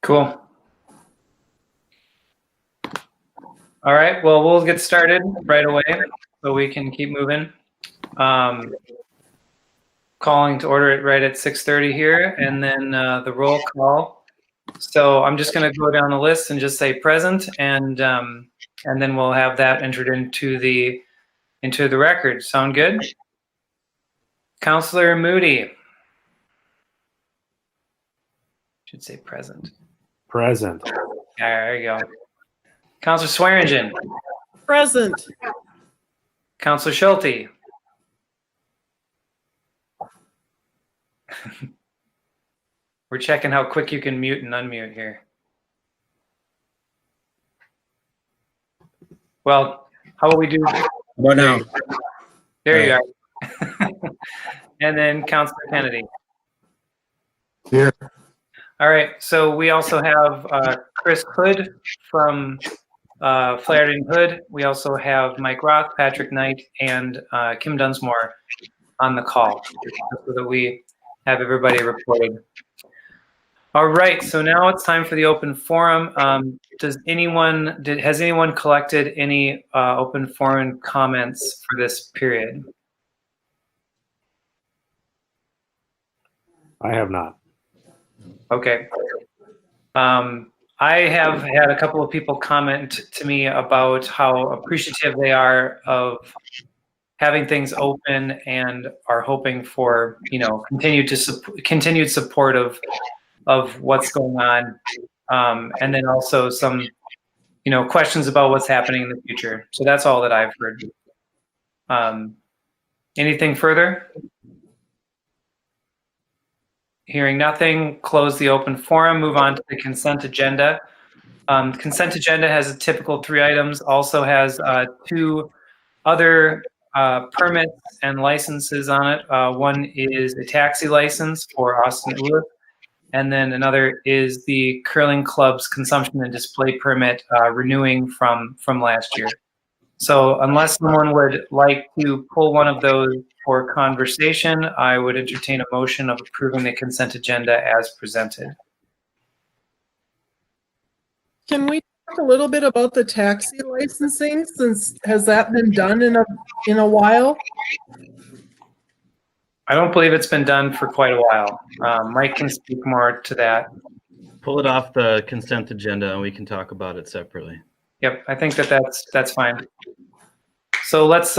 Cool. All right, well, we'll get started right away so we can keep moving. Calling to order it right at 6:30 here, and then the roll call. So I'm just going to go down the list and just say present, and then we'll have that entered into the record. Sound good? Councilor Moody. Should say present. Present. There you go. Councilor Swearingen. Present. Councilor Schulte. We're checking how quick you can mute and unmute here. Well, how will we do? What now? There you are. And then Councilor Kennedy. Here. All right, so we also have Chris Hood from Flaherty & Hood. We also have Mike Roth, Patrick Knight, and Kim Dunsmore on the call so that we have everybody reported. All right, so now it's time for the open forum. Has anyone collected any open forum comments for this period? I have not. Okay. I have had a couple of people comment to me about how appreciative they are of having things open and are hoping for, continued support of what's going on, and then also some, questions about what's happening in the future. So that's all that I've heard. Anything further? Hearing nothing, close the open forum, move on to the consent agenda. Consent agenda has a typical 3 items, also has 2 other permits and licenses on it. One is a taxi license for Austin Oullis, and then another is the Curling Club's consumption and display permit renewing from last year. So unless someone would like to pull one of those for conversation, I would entertain a motion of approving the consent agenda as presented. Can we talk a little bit about the taxi licensing, since has that been done in a while? I don't believe it's been done for quite a while. Mike can speak more to that. Pull it off the consent agenda and we can talk about it separately. Yep, I think that's fine. So let's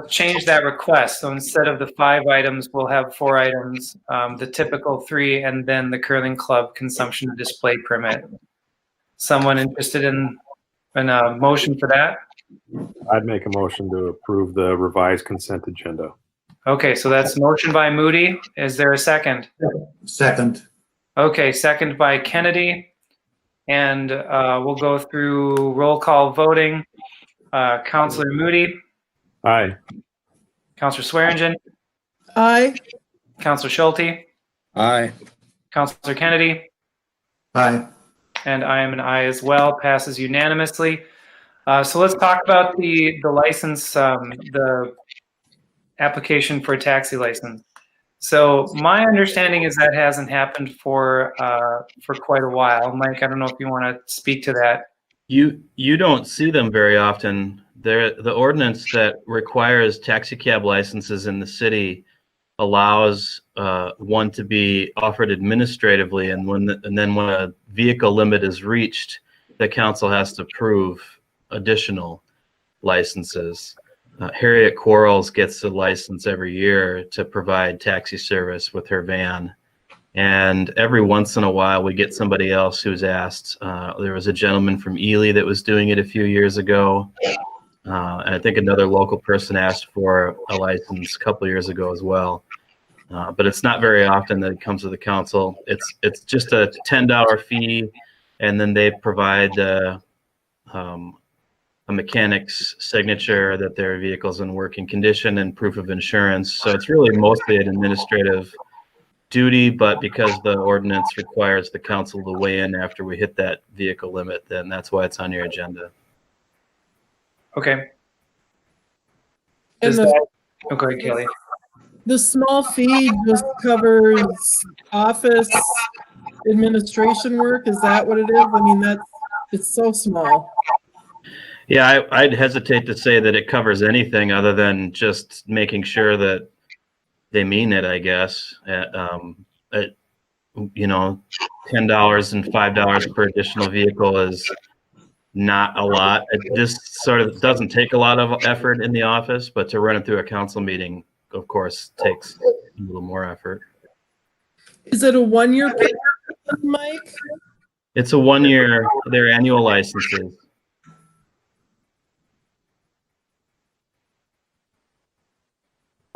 change that request. So instead of the 5 items, we'll have 4 items, the typical 3, and then the Curling Club consumption and display permit. Someone interested in a motion for that? I'd make a motion to approve the revised consent agenda. Okay, so that's motion by Moody. Is there a second? Second. Okay, second by Kennedy. And we'll go through roll call voting. Councilor Moody. Aye. Councilor Swearingen. Aye. Councilor Schulte. Aye. Councilor Kennedy. Aye. And I am an aye as well. Passes unanimously. So let's talk about the license, the application for a taxi license. So my understanding is that hasn't happened for quite a while. Mike, I don't know if you want to speak to that. You don't see them very often. The ordinance that requires taxi cab licenses in the city allows one to be offered administratively, and then when a vehicle limit is reached, the council has to approve additional licenses. Harriet Quarles gets a license every year to provide taxi service with her van. And every once in a while, we get somebody else who's asked. There was a gentleman from Ely that was doing it a few years ago. And I think another local person asked for a license a couple years ago as well. But it's not very often that it comes to the council. It's just a $10 fee, and then they provide a mechanic's signature that their vehicle's in working condition and proof of insurance. So it's really mostly an administrative duty, but because the ordinance requires the council to weigh in after we hit that vehicle limit, then that's why it's on your agenda. Okay. And Okay, Kelly. the small fee just covers office administration work? Is that what it is? I mean, it's so small. Yeah, I'd hesitate to say that it covers anything other than just making sure that they mean it, I guess. You know, $10 and $5 per additional vehicle is not a lot. It just sort of doesn't take a lot of effort in the office, but to run it through a council meeting, of course, takes a little more effort. Is it a 1-year period, Mike? It's a 1-year, their annual licenses.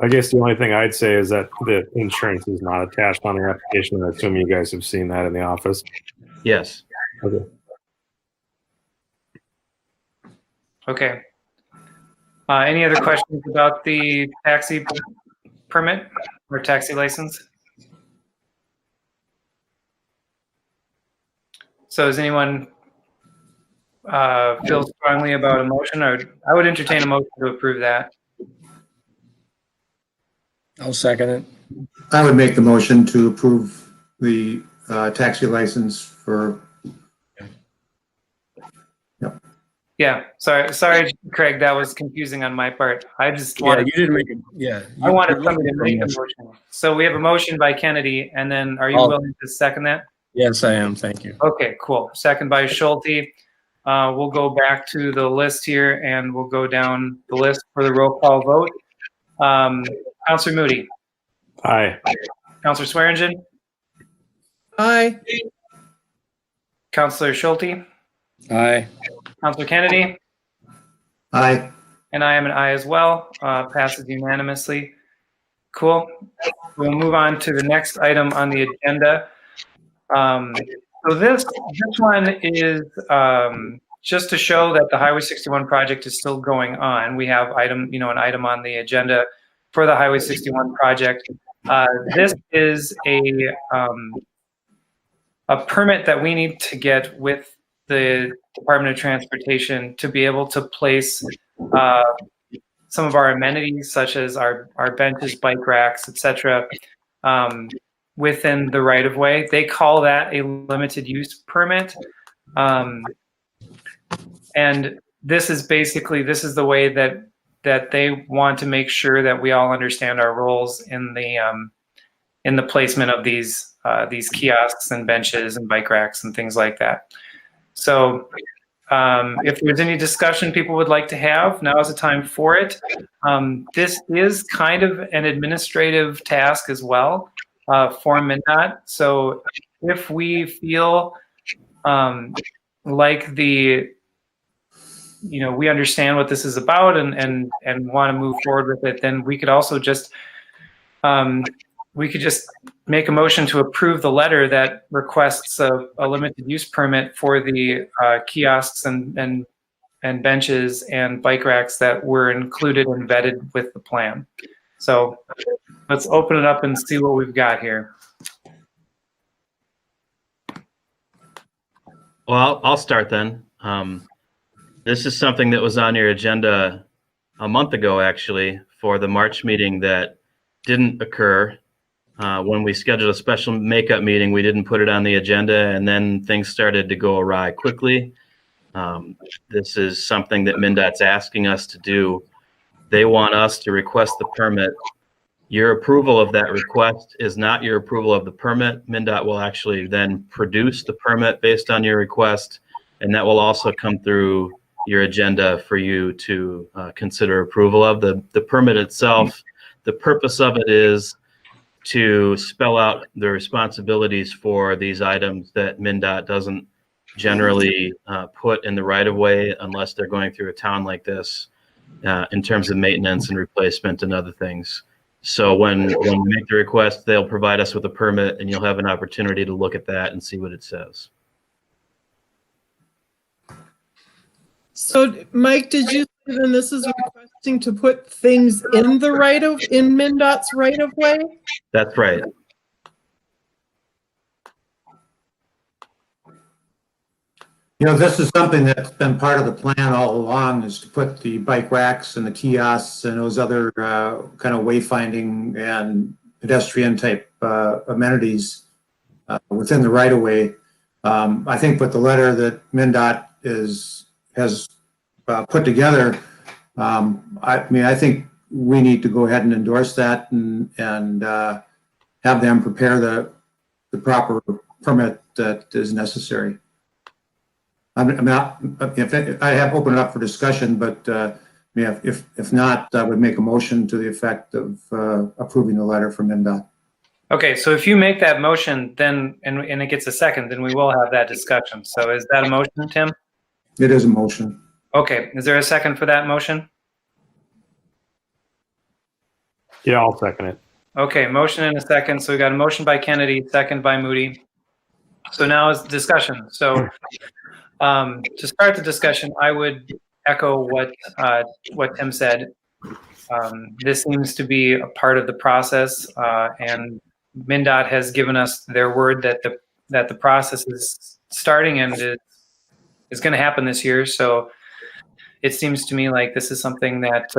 I guess the only thing I'd say is that the insurance is not attached on the application. I assume you guys have seen that in the office. Yes. Okay. Okay. Any other questions about the taxi permit or taxi license? So does anyone feel strongly about a motion, or I would entertain a motion to approve that? I'll second it. I would make the motion to approve the taxi license for, Yeah, sorry, Craig, that was confusing on my part. I just Yeah, wanted, you didn't make it. Yeah. I wanted you're somebody to looking make for a motion. So we have a motion by Kennedy, and then are you Oh. willing to second that? Yes, I am. Thank you. Okay, cool. Second by Schulte. We'll go back to the list here, and we'll go down the list for the roll call vote. Counselor Moody, Aye. Counselor Swearingen, Aye. Counselor Schulte, Aye. Counselor Kennedy, aye. and I am an aye as well. Passes unanimously. Cool. We'll move on to the next item on the agenda. So this one is just to show that the Highway 61 project is still going on. We have an item on the agenda for the Highway 61 project. This is a permit that we need to get with the Department of Transportation to be able to place some of our amenities, such as our benches, bike racks, etc., within the right of way. They call that a limited use permit. And this is the way that they want to make sure that we all understand our roles in the placement of these kiosks and benches and bike racks and things like that. So if there's any discussion people would like to have, now is the time for it. This is kind of an administrative task as well for MnDOT. So if we feel like we understand what this is about and want to move forward with it, then we could also just make a motion to approve the letter that requests a limited use permit for the kiosks and benches and bike racks that were included and vetted with the plan. So let's open it up and see what we've got here. Well, I'll start then. This is something that was on your agenda a month ago, actually, for the March meeting that didn't occur. When we scheduled a special makeup meeting, we didn't put it on the agenda, and then things started to go awry quickly. This is something that MnDOT's asking us to do. They want us to request the permit. Your approval of that request is not your approval of the permit. MnDOT will actually then produce the permit based on your request, and that will also come through your agenda for you to consider approval of. The permit itself, the purpose of it is to spell out the responsibilities for these items that MnDOT doesn't generally put in the right of way unless they're going through a town like this in terms of maintenance and replacement and other things. So when we make the request, they'll provide us with a permit, and you'll have an opportunity to look at that and see what it says. So, Mike, did you say then this is requesting to put things in MnDOT's right of way? That's right. This is something that's been part of the plan all along, is to put the bike racks and the kiosks and those other kind of wayfinding and pedestrian type amenities within the right of way. I think with the letter that MnDOT has put together, I think we need to go ahead and endorse that and have them prepare the proper permit that is necessary. I have opened it up for discussion, but if not, I would make a motion to the effect of approving the letter from MnDOT. Okay, so if you make that motion, then and it gets a second, then we will have that discussion. So is that a motion, Tim? It is a motion. Okay, is there a second for that motion? Yeah, I'll second it. Okay, motion and a second. So we got a motion by Kennedy, second by Moody. So now is discussion. So to start the discussion, I would echo what Tim said. This seems to be a part of the process, and MnDOT has given us their word that the process is starting and is going to happen this year. So it seems to me like this is something that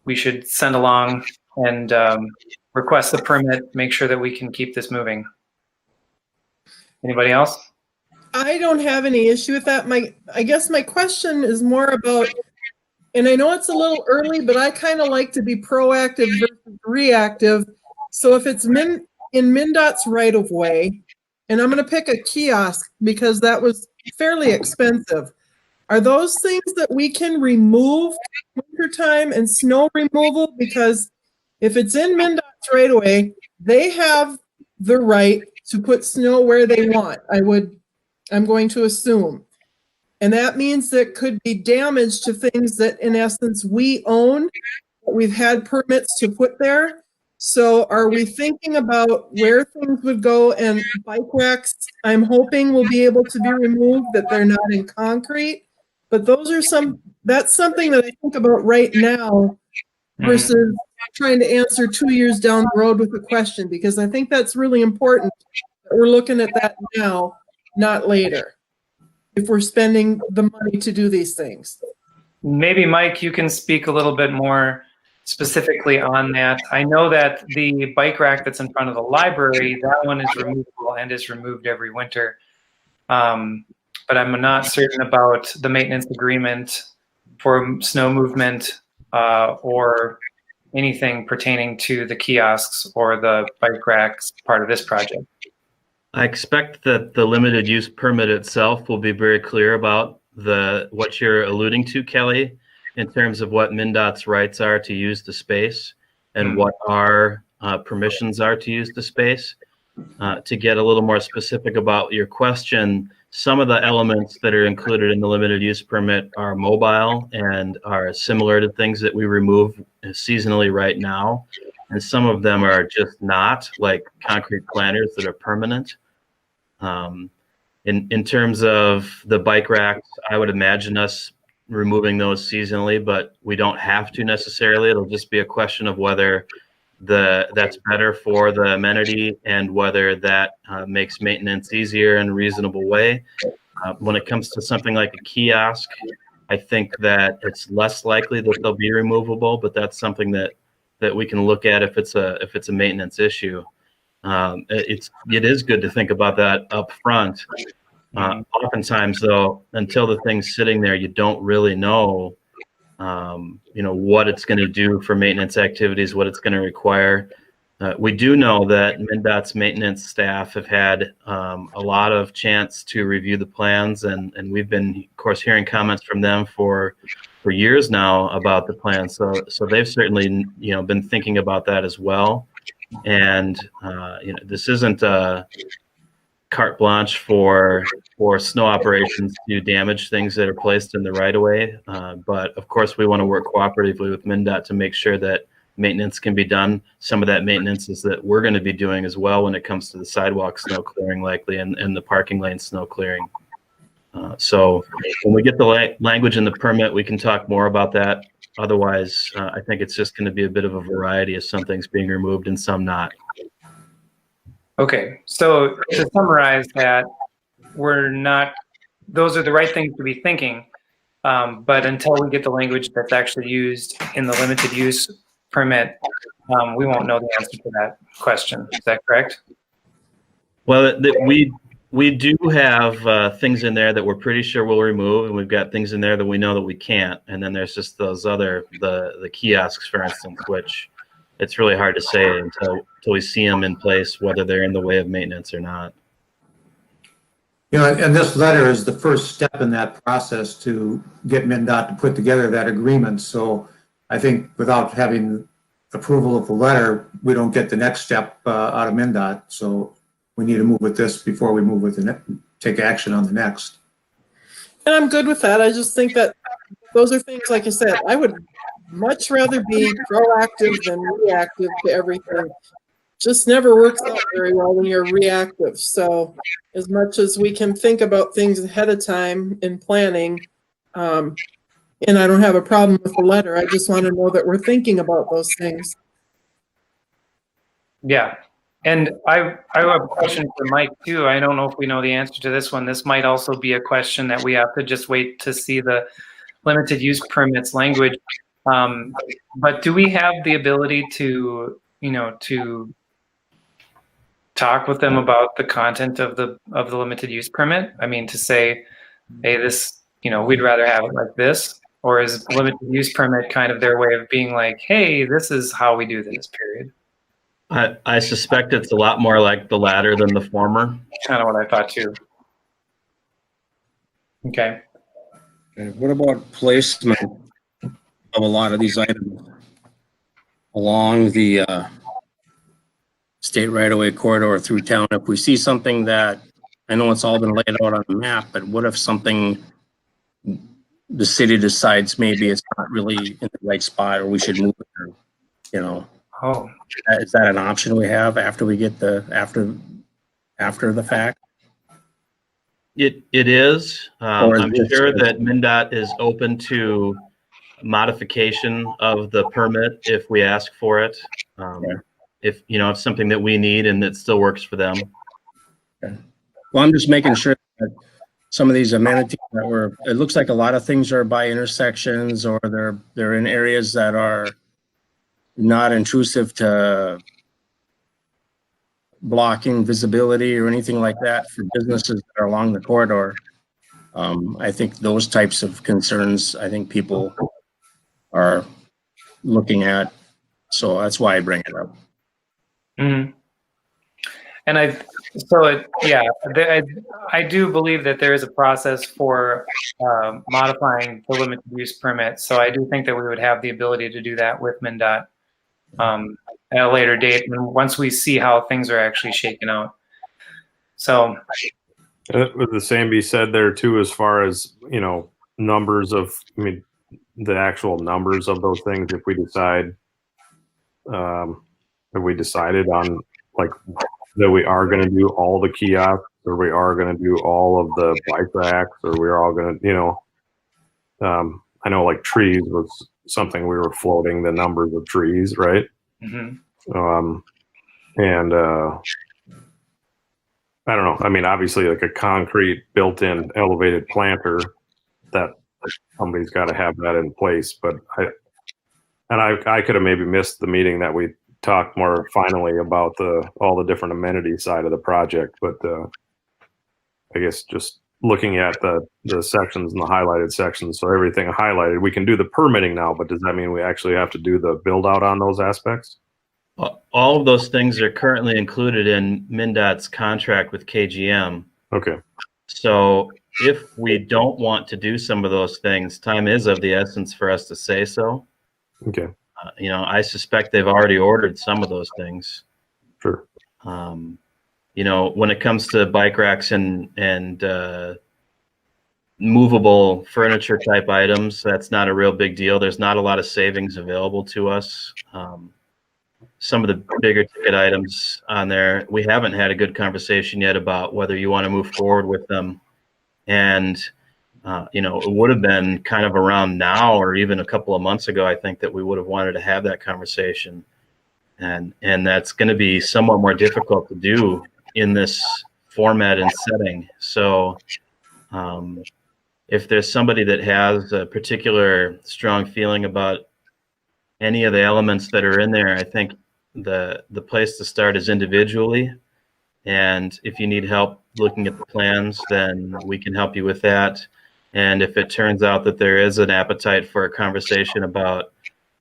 we should send along and request the permit, make sure that we can keep this moving. Anybody else? I don't have any issue with that. I guess my question is more about, and I know it's a little early, but I kind of like to be proactive versus reactive. So if it's in MnDOT's right of way, and I'm going to pick a kiosk because that was fairly expensive. Are those things that we can remove wintertime and snow removal? Because if it's in MnDOT's right of way, they have the right to put snow where they want. I'm going to assume. And that means that could be damage to things that in essence we own, that we've had permits to put there. So are we thinking about where things would go? And bike racks, I'm hoping will be able to be removed, that they're not in concrete. But that's something that I think about right now versus trying to answer 2 years down the road with a question, because I think that's really important that we're looking at that now, not later, if we're spending the money to do these things. Maybe Mike, you can speak a little bit more specifically on that. I know that the bike rack that's in front of the library, that one is removable and is removed every winter. But I'm not certain about the maintenance agreement for snow movement or anything pertaining to the kiosks or the bike racks part of this project. I expect that the limited use permit itself will be very clear about what you're alluding to, Kelly, in terms of what MnDOT's rights are to use the space and what our permissions are to use the space. To get a little more specific about your question, some of the elements that are included in the limited use permit are mobile and are similar to things that we remove seasonally right now. And some of them are just not, like concrete planters that are permanent. In terms of the bike racks, I would imagine us removing those seasonally, but we don't have to necessarily. It'll just be a question of whether that's better for the amenity and whether that makes maintenance easier in a reasonable way. When it comes to something like a kiosk, I think that it's less likely that they'll be removable, but that's something that we can look at if it's a maintenance issue. It is good to think about that up front. Oftentimes, though, until the thing's sitting there, you don't really know, what it's going to do for maintenance activities, what it's going to require. We do know that MnDOT's maintenance staff have had a lot of chance to review the plans, and we've been, of course, hearing comments from them for years now about the plan. So they've certainly, been thinking about that as well. And this isn't a carte blanche for snow operations to damage things that are placed in the right of way. But of course, we want to work cooperatively with MnDOT to make sure that maintenance can be done. Some of that maintenance is that we're going to be doing as well when it comes to the sidewalk snow clearing likely and the parking lane snow clearing. So when we get the language in the permit, we can talk more about that. Otherwise, I think it's just going to be a bit of a variety of some things being removed and some not. Okay, so to summarize that, those are the right things to be thinking, but until we get the language that's actually used in the limited use permit, we won't know the answer to that question. Is that correct? Well, we do have things in there that we're pretty sure we'll remove, and we've got things in there that we know that we can't. And then there's just those other the kiosks, for instance, which it's really hard to say until we see them in place, whether they're in the way of maintenance or not. You know, and this letter is the first step in that process to get MnDOT to put together that agreement. So I think without having approval of the letter, we don't get the next step out of MnDOT. So we need to move with this before we move with take action on the next. And I'm good with that. I just think that those are things, like I said, I would much rather be proactive than reactive to everything. Just never works out very well when you're reactive. So as much as we can think about things ahead of time in planning, and I don't have a problem with the letter, I just want to know that we're thinking about those things. Yeah. And I have a question for Mike too. I don't know if we know the answer to this one. This might also be a question that we have to just wait to see the limited use permits language. But do we have the ability to, to talk with them about the content of the limited use permit? I mean, to say, hey, this, we'd rather have it like this, or is limited use permit kind of their way of being like, hey, this is how we do this, period? I suspect it's a lot more like the latter than the former. Kind of what I thought too. Okay. And what about placement of a lot of these items along the state right-of-way corridor through town? If we see something that, I know it's all been laid out on the map, but what if something the city decides maybe it's not really in the right spot, or we should move it, or, Oh, is that an option we have after we get after the fact? It is. Or is I'm it- sure that MnDOT is open to modification of the permit if we ask for it. If it's something that we need and that still works for them. Okay. Well, I'm just making sure that some of these amenities that it looks like a lot of things are by intersections, or they're in areas that are not intrusive to blocking visibility or anything like that for businesses that are along the corridor. I think those types of concerns, I think people are looking at. So that's why I bring it up. mm-hmm. And I do believe that there is a process for modifying the limited use permit. So I do think that we would have the ability to do that with MnDOT at a later date, and once we see how things are actually shaken out. So Would the same be said there too, as far as, numbers of, the actual numbers of those things, if we decide, if we decided on like that we are going to do all the kiosks, or we are going to do all of the bike racks, or we're all going to, I know like trees was something we were floating the numbers of trees, right? mm-hmm. And I don't know. I mean, obviously, like a concrete built-in elevated planter, that somebody's got to have that in place. But I could have maybe missed the meeting that we talked more finally about all the different amenity side of the project. But I guess just looking at the sections and the highlighted sections, so everything highlighted, we can do the permitting now. But does that mean we actually have to do the build out on those aspects? All of those things are currently included in MnDOT's contract with KGM. Okay. So if we don't want to do some of those things, time is of the essence for us to say so. Okay. I suspect they've already ordered some of those things. Sure. When it comes to bike racks and movable furniture type items, that's not a real big deal. There's not a lot of savings available to us. Some of the bigger ticket items on there, we haven't had a good conversation yet about whether you want to move forward with them. And, it would have been kind of around now, or even a couple of months ago, I think, that we would have wanted to have that conversation. And that's going to be somewhat more difficult to do in this format and setting. So if there's somebody that has a particular strong feeling about any of the elements that are in there, I think the place to start is individually. And if you need help looking at the plans, then we can help you with that. And if it turns out that there is an appetite for a conversation about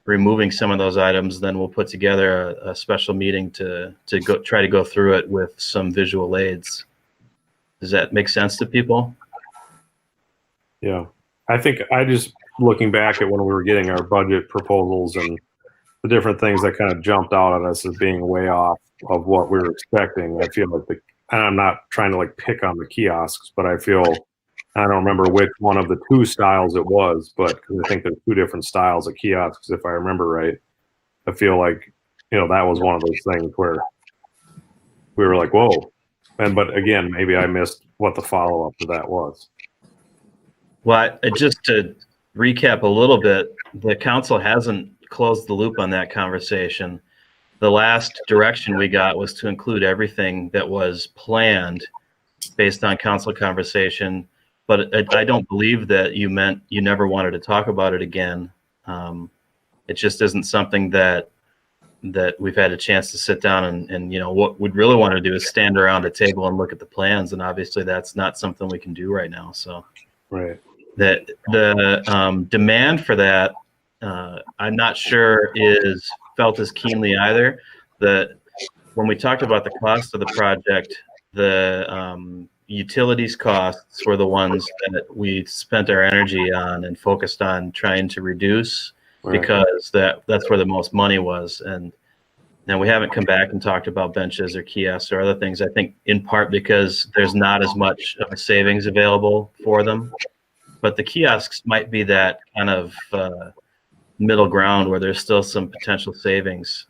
removing some of those items, then we'll put together a special meeting to try to go through it with some visual aids. Does that make sense to people? Yeah. I think I just looking back at when we were getting our budget proposals and the different things that kind of jumped out at us as being way off of what we were expecting. I feel like and I'm not trying to like pick on the kiosks, but I don't remember which one of the two styles it was, but I think there's two different styles of kiosks, if I remember right. I feel like, that was one of those things where we were like, whoa. But again, maybe I missed what the follow-up to that was. Well, just to recap a little bit, the council hasn't closed the loop on that conversation. The last direction we got was to include everything that was planned based on council conversation. But I don't believe that you meant you never wanted to talk about it again. It just isn't something that we've had a chance to sit down and what we'd really want to do is stand around a table and look at the plans. And obviously that's not something we can do right now. So Right. that the demand for that, I'm not sure is felt as keenly either. That when we talked about the cost of the project, the utilities costs were the ones that we spent our energy on and focused on trying to reduce, Right. because that's where the most money was. And we haven't come back and talked about benches or kiosks or other things. I think in part because there's not as much of a savings available for them. But the kiosks might be that kind of middle ground where there's still some potential savings.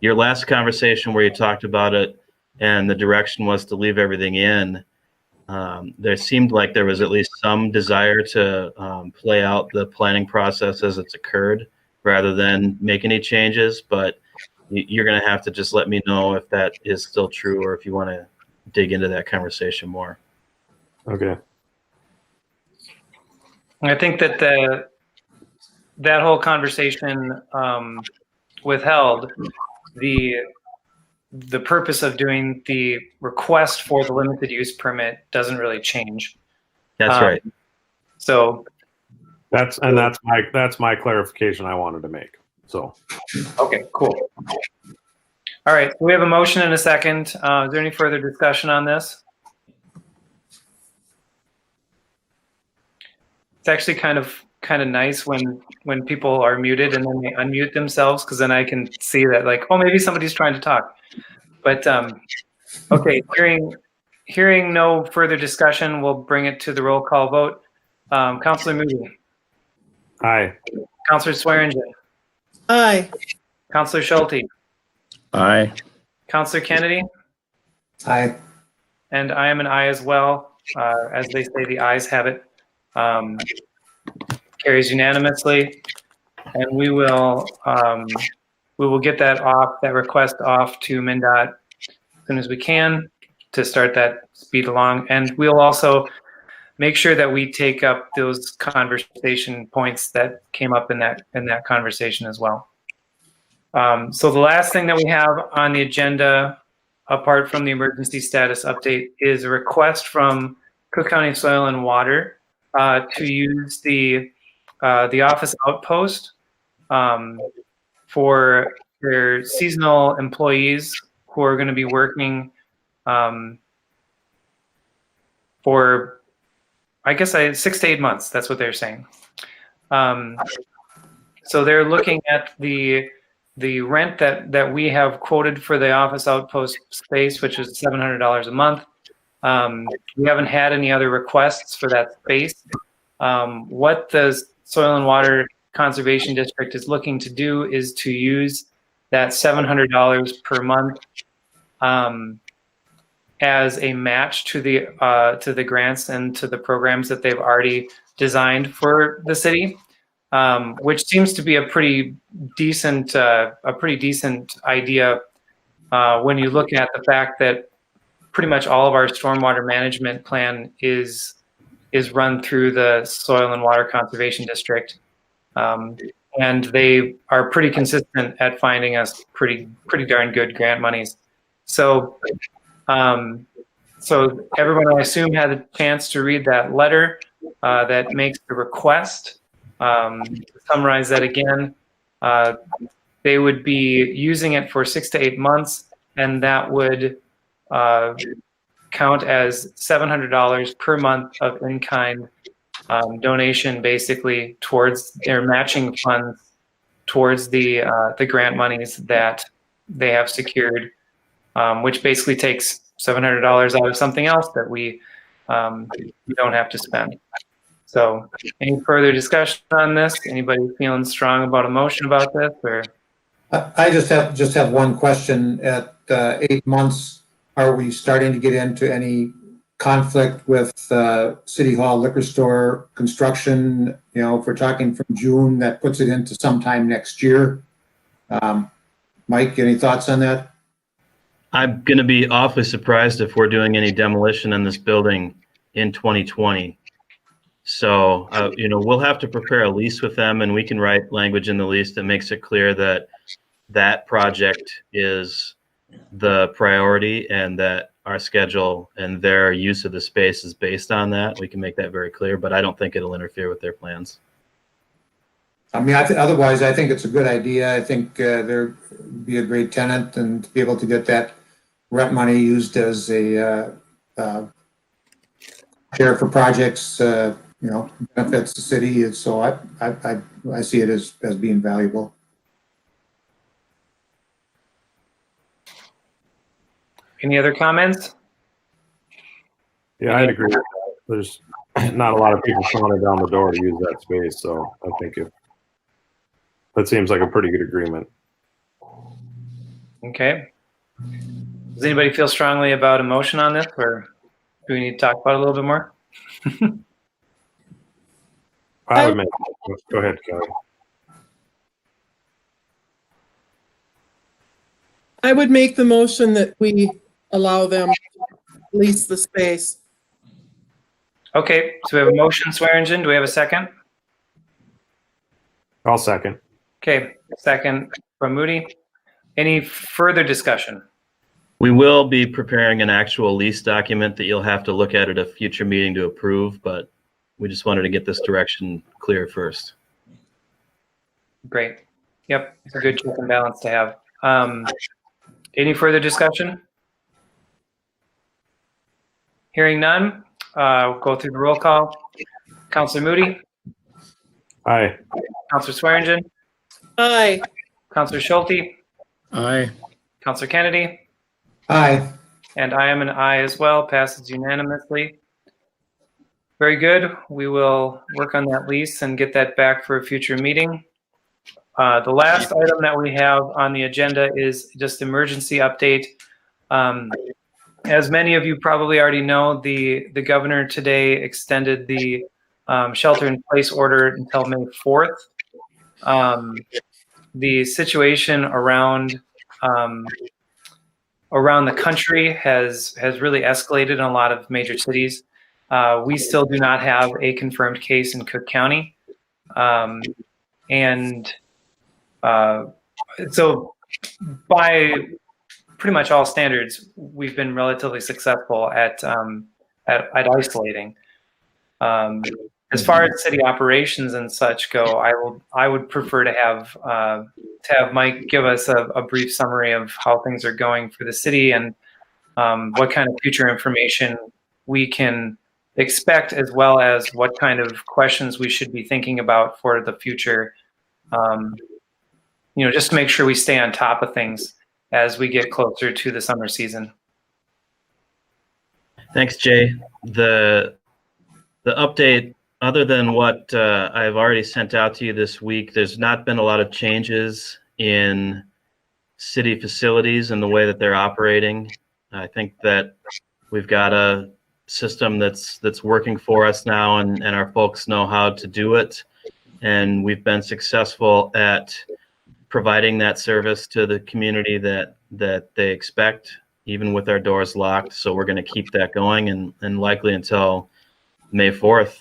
Your last conversation where you talked about it and the direction was to leave everything in, there seemed like there was at least some desire to play out the planning process as it's occurred rather than make any changes. But you're going to have to just let me know if that is still true or if you want to dig into that conversation more. Okay. I think that that whole conversation withheld the purpose of doing the request for the limited use permit doesn't really change. That's right. So That's my clarification I wanted to make. So. okay, cool. All right, we have a motion and a second. Is there any further discussion on this? It's actually kind of nice when people are muted and then they unmute themselves, because then I can see that, like, oh, maybe somebody's trying to talk. But okay, hearing no further discussion, we'll bring it to the roll call vote. Councilor Moody. Aye. Councilor Swearingen. Aye. Councilor Schulte. Aye. Councilor Kennedy. Aye. And I am an aye as well. As they say, the ayes have it. Carries unanimously, and we will get that request off to MnDOT as soon as we can to start that speed along. And we'll also make sure that we take up those conversation points that came up in that conversation as well. So the last thing that we have on the agenda, apart from the emergency status update, is a request from Cook County Soil and Water to use the office outpost for their seasonal employees who are going to be working for, I guess, 6 to 8 months. That's what they're saying. So they're looking at the rent that we have quoted for the office outpost space, which is $700 a month. We haven't had any other requests for that space. What the Soil and Water Conservation District is looking to do is to use that $700 per month as a match to the grants and to the programs that they've already designed for the city, which seems to be a pretty decent idea when you look at the fact that pretty much all of our stormwater management plan is run through the Soil and Water Conservation District. And they are pretty consistent at finding us pretty darn good grant monies. So So everyone, I assume, had a chance to read that letter that makes the request. To summarize that again, they would be using it for 6 to 8 months, and that would count as $700 per month of in-kind donation, basically towards their matching funds, towards the grant monies that they have secured, which basically takes $700 out of something else that we don't have to spend. So, any further discussion on this? Anybody feeling strong about a motion about this, or? I just have one question. At 8 months, are we starting to get into any conflict with City Hall liquor store construction? You know, if we're talking from June, that puts it into sometime next year. Mike, any thoughts on that? I'm going to be awfully surprised if we're doing any demolition in this building in 2020. So, we'll have to prepare a lease with them, and we can write language in the lease that makes it clear that that project is the priority and that our schedule and their use of the space is based on that. We can make that very clear, but I don't think it'll interfere with their plans. I mean, otherwise, I think it's a good idea. I think there'd be a great tenant, and to be able to get that rent money used as a share for projects, benefits the city. So I see it as being valuable. Any other comments? Yeah, I'd agree with that. There's not a lot of people showing down the door to use that space, so I think that seems like a pretty good agreement. Okay. Does anybody feel strongly about a motion on this, or do we need to talk about it a little bit more? I would make. Go ahead, Kelly. I would make the motion that we allow them to lease the space. Okay, so we have a motion, Swearingen. Do we have a second? I'll second. Okay, second from Moody. Any further discussion? We will be preparing an actual lease document that you'll have to look at a future meeting to approve, but we just wanted to get this direction clear first. Great. Yep, it's a good check and balance to have. Any further discussion? Hearing none, we'll go through the roll call. Councilor Moody, Aye. Councilor Swearingen, Aye. Councilor Schulte, Aye. Councilor Kennedy, Aye. and I am an aye as well. Passes unanimously. Very good. We will work on that lease and get that back for a future meeting. The last item that we have on the agenda is just emergency update. As many of you probably already know, the governor today extended the shelter-in-place order until May 4th. The situation around the country has really escalated in a lot of major cities. We still do not have a confirmed case in Cook County. So by pretty much all standards, we've been relatively successful at isolating. As far as city operations and such go, I would prefer to have Mike give us a brief summary of how things are going for the city and what kind of future information we can expect, as well as what kind of questions we should be thinking about for the future. Just to make sure we stay on top of things as we get closer to the summer season. Thanks, Jay. The update, other than what I've already sent out to you this week, there's not been a lot of changes in city facilities and the way that they're operating. I think that we've got a system that's working for us now, and our folks know how to do it. And we've been successful at providing that service to the community that they expect, even with our doors locked. So we're going to keep that going and likely until May 4th.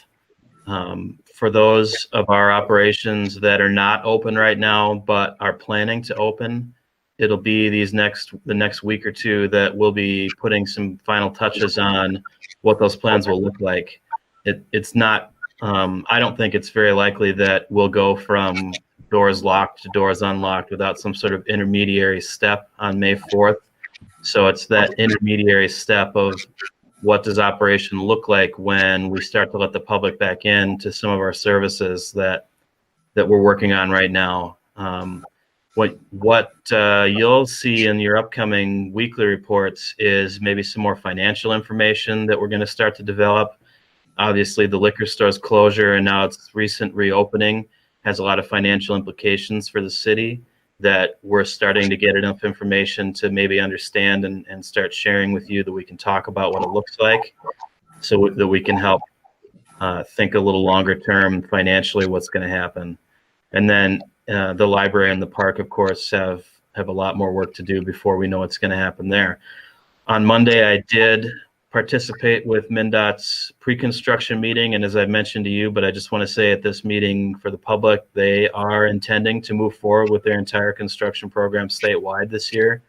For those of our operations that are not open right now, but are planning to open, it'll be the next week or two that we'll be putting some final touches on what those plans will look like. It's not, I don't think it's very likely that we'll go from doors locked to doors unlocked without some sort of intermediary step on May 4th. So it's that intermediary step of what does operation look like when we start to let the public back in to some of our services that we're working on right now. What you'll see in your upcoming weekly reports is maybe some more financial information that we're going to start to develop. Obviously, the liquor store's closure and now its recent reopening has a lot of financial implications for the city that we're starting to get enough information to maybe understand and start sharing with you that we can talk about what it looks like so that we can help think a little longer term financially what's going to happen. And then the library and the park, of course, have a lot more work to do before we know what's going to happen there. On Monday, I did participate with MnDOT's pre-construction meeting, and as I mentioned to you, but I just want to say at this meeting for the public, they are intending to move forward with their entire construction program statewide this year.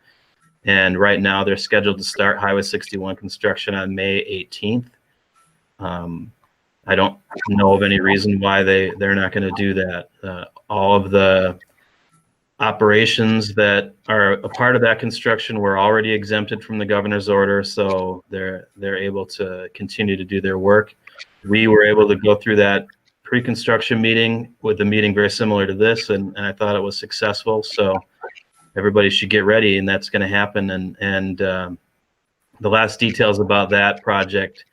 And right now, they're scheduled to start Highway 61 construction on May 18th. I don't know of any reason why they're not going to do that. All of the operations that are a part of that construction were already exempted from the governor's order, so they're able to continue to do their work. We were able to go through that pre-construction meeting with a meeting very similar to this, and I thought it was successful. So everybody should get ready, and that's going to happen. And the last details about that project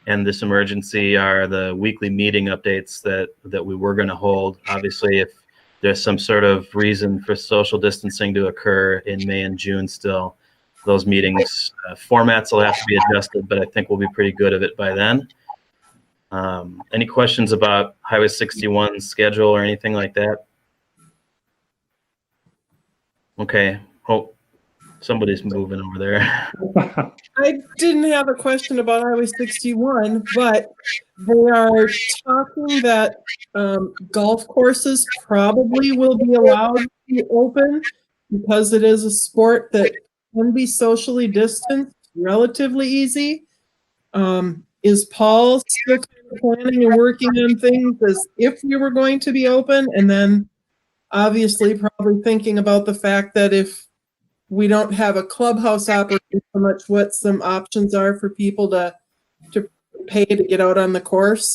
and this emergency are the weekly meeting updates that we were going to hold. Obviously, if there's some sort of reason for social distancing to occur in May and June still, those meetings formats will have to be adjusted, but I think we'll be pretty good at it by then. Any questions about Highway 61 schedule or anything like that? Okay. Oh, somebody's moving over there. I didn't have a question about Highway 61, but they are talking that golf courses probably will be allowed to be open because it is a sport that can be socially distanced relatively easy. Is Paul still kind of planning and working on things as if we were going to be open? And then obviously probably thinking about the fact that if we don't have a clubhouse operating so much, what some options are for people to pay to get out on the course.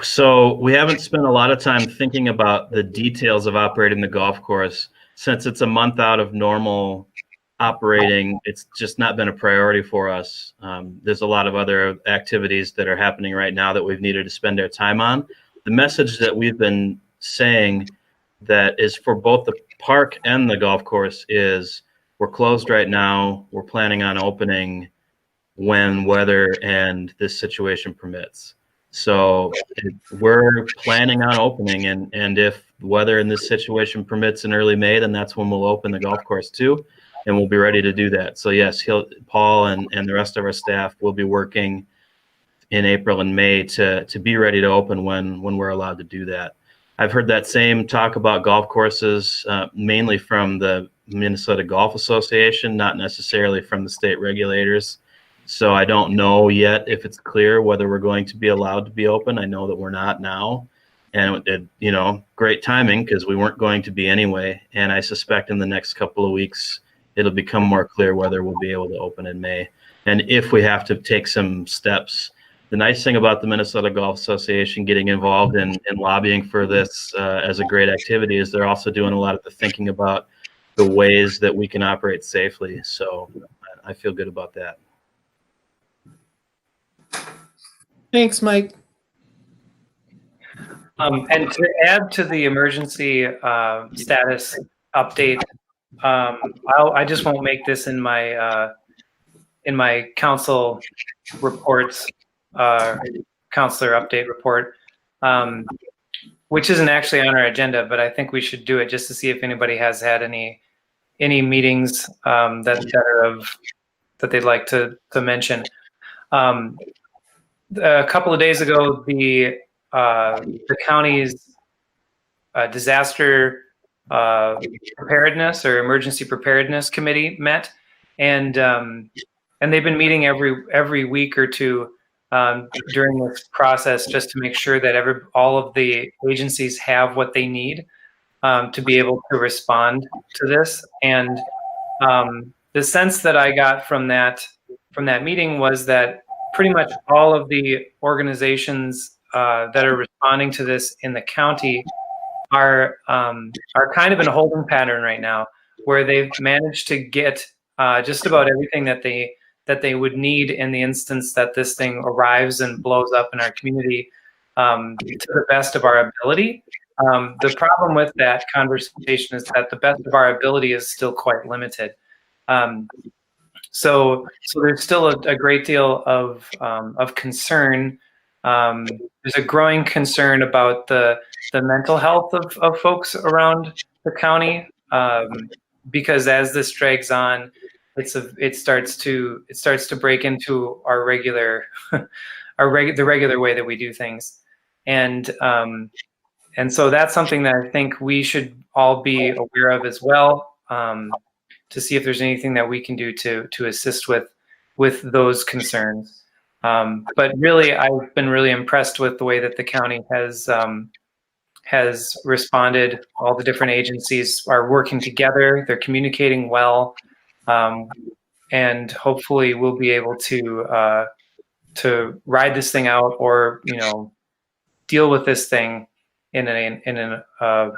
So we haven't spent a lot of time thinking about the details of operating the golf course. Since it's a month out of normal operating, it's just not been a priority for us. There's a lot of other activities that are happening right now that we've needed to spend our time on. The message that we've been saying that is for both the park and the golf course is we're closed right now. We're planning on opening when weather and this situation permits. So we're planning on opening, and if weather in this situation permits in early May, then that's when we'll open the golf course too, and we'll be ready to do that. So yes, Paul and the rest of our staff will be working in April and May to be ready to open when we're allowed to do that. I've heard that same talk about golf courses, mainly from the Minnesota Golf Association, not necessarily from the state regulators. So I don't know yet if it's clear whether we're going to be allowed to be open. I know that we're not now. And, great timing because we weren't going to be anyway. And I suspect in the next couple of weeks, it'll become more clear whether we'll be able to open in May. And if we have to take some steps. The nice thing about the Minnesota Golf Association getting involved in lobbying for this as a great activity is they're also doing a lot of the thinking about the ways that we can operate safely. So I feel good about that. Thanks, Mike. And to add to the emergency status update, I just won't make this in my council reports, counselor update report, which isn't actually on our agenda, but I think we should do it just to see if anybody has had any meetings that they'd like to mention. A couple of days ago, the county's disaster preparedness or emergency preparedness committee met, and they've been meeting every week or two during this process just to make sure that all of the agencies have what they need to be able to respond to this. And the sense that I got from that meeting was that pretty much all of the organizations that are responding to this in the county are kind of in a holding pattern right now, where they've managed to get just about everything that they would need in the instance that this thing arrives and blows up in our community to the best of our ability. The problem with that conversation is that the best of our ability is still quite limited. So there's still a great deal of concern. There's a growing concern about the mental health of folks around the county, because as this drags on, it starts to break into our regular the regular way that we do things, and so that's something that I think we should all be aware of as well, to see if there's anything that we can do to assist with those concerns. But really, I've been really impressed with the way that the county has responded. All the different agencies are working together. They're communicating well, and hopefully we'll be able to ride this thing out, or deal with this thing in a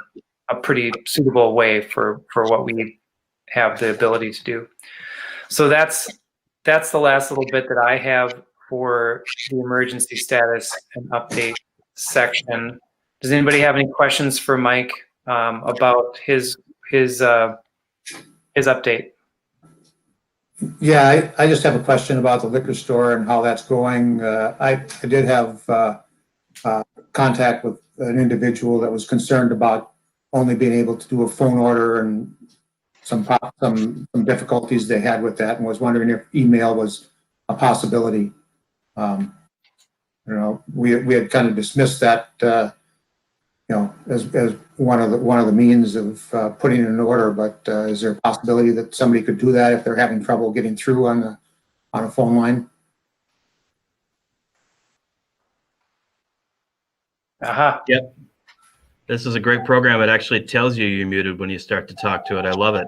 pretty suitable way for what we have the ability to do. So that's the last little bit that I have for the emergency status and update section. Does anybody have any questions for Mike about his update? Yeah, I just have a question about the liquor store and how that's going. I did have contact with an individual that was concerned about only being able to do a phone order and some difficulties they had with that, and was wondering if email was a possibility. We had kind of dismissed that, as one of the means of putting in an order. But is there a possibility that somebody could do that if they're having trouble getting through on a phone line? Aha. Yep. This is a great program. It actually tells you you're muted when you start to talk to it. I love it.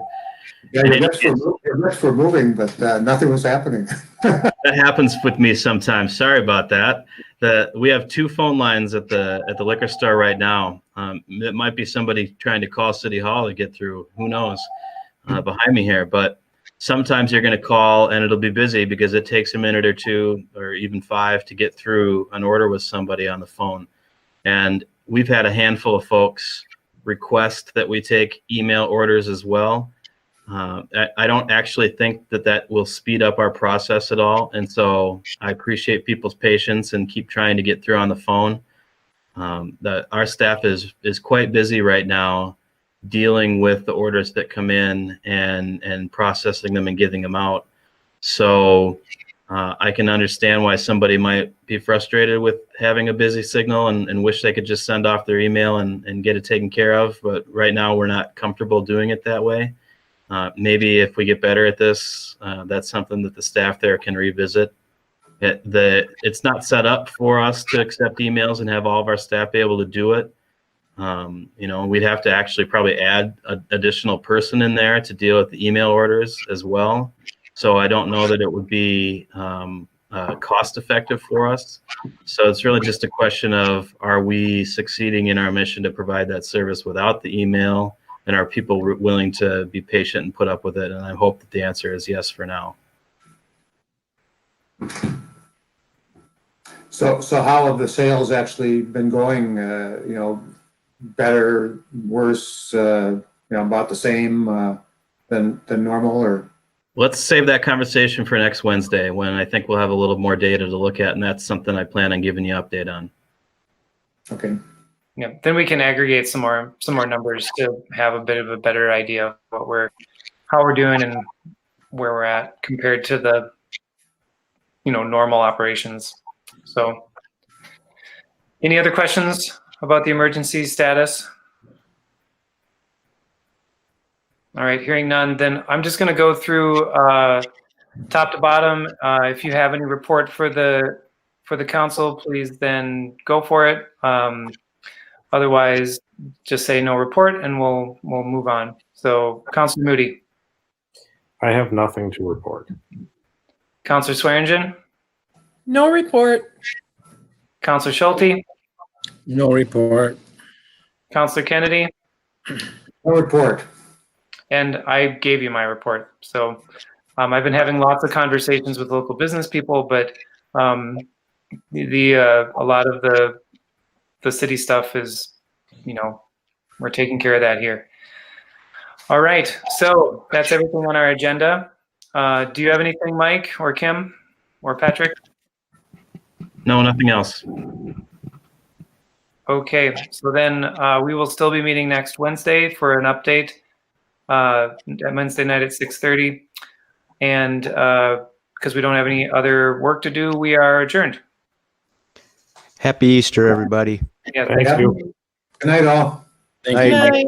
Yeah, your lips were moving, but nothing was happening. That happens with me sometimes. Sorry about that. We have two phone lines at the liquor store right now. It might be somebody trying to call City Hall to get through. Who knows? Behind me here, but sometimes you're going to call and it'll be busy because it takes a minute or two or even 5 to get through an order with somebody on the phone. And we've had a handful of folks request that we take email orders as well. I don't actually think that will speed up our process at all. And so I appreciate people's patience and keep trying to get through on the phone. Our staff is quite busy right now dealing with the orders that come in and processing them and getting them out. So I can understand why somebody might be frustrated with having a busy signal and wish they could just send off their email and get it taken care of. But right now we're not comfortable doing it that way. Maybe if we get better at this, that's something that the staff there can revisit. It's not set up for us to accept emails and have all of our staff be able to do it. We'd have to actually probably add an additional person in there to deal with the email orders as well. So I don't know that it would be cost effective for us. So it's really just a question of, are we succeeding in our mission to provide that service without the email? And are people willing to be patient and put up with it? And I hope that the answer is yes for now. So how have the sales actually been going? Better, worse, about the same than normal, or? Let's save that conversation for next Wednesday, when I think we'll have a little more data to look at, and that's something I plan on giving you an update on. Okay. Yeah, then we can aggregate some more numbers to have a bit of a better idea of how we're doing and where we're at compared to the normal operations. So, any other questions about the emergency status? All right, hearing none, then I'm just going to go through top to bottom. If you have any report for the council, please then go for it. Otherwise, just say no report, and we'll move on. So, Councilor Moody, I have nothing to report. Councilor Swearingen, No report. Councilor Schulte, No report. Councilor Kennedy, No report. and I gave you my report. So, I've been having lots of conversations with local business people, but a lot of the city stuff is, we're taking care of that here. All right, so that's everything on our agenda. Do you have anything, Mike or Kim or Patrick? No, nothing else. Okay, so then we will still be meeting next Wednesday for an update, Wednesday night at 6:30. And because we don't have any other work to do, we are adjourned. Happy Easter, everybody. Yeah, Thank you. Good night, all. Thank Aye. you. Good night.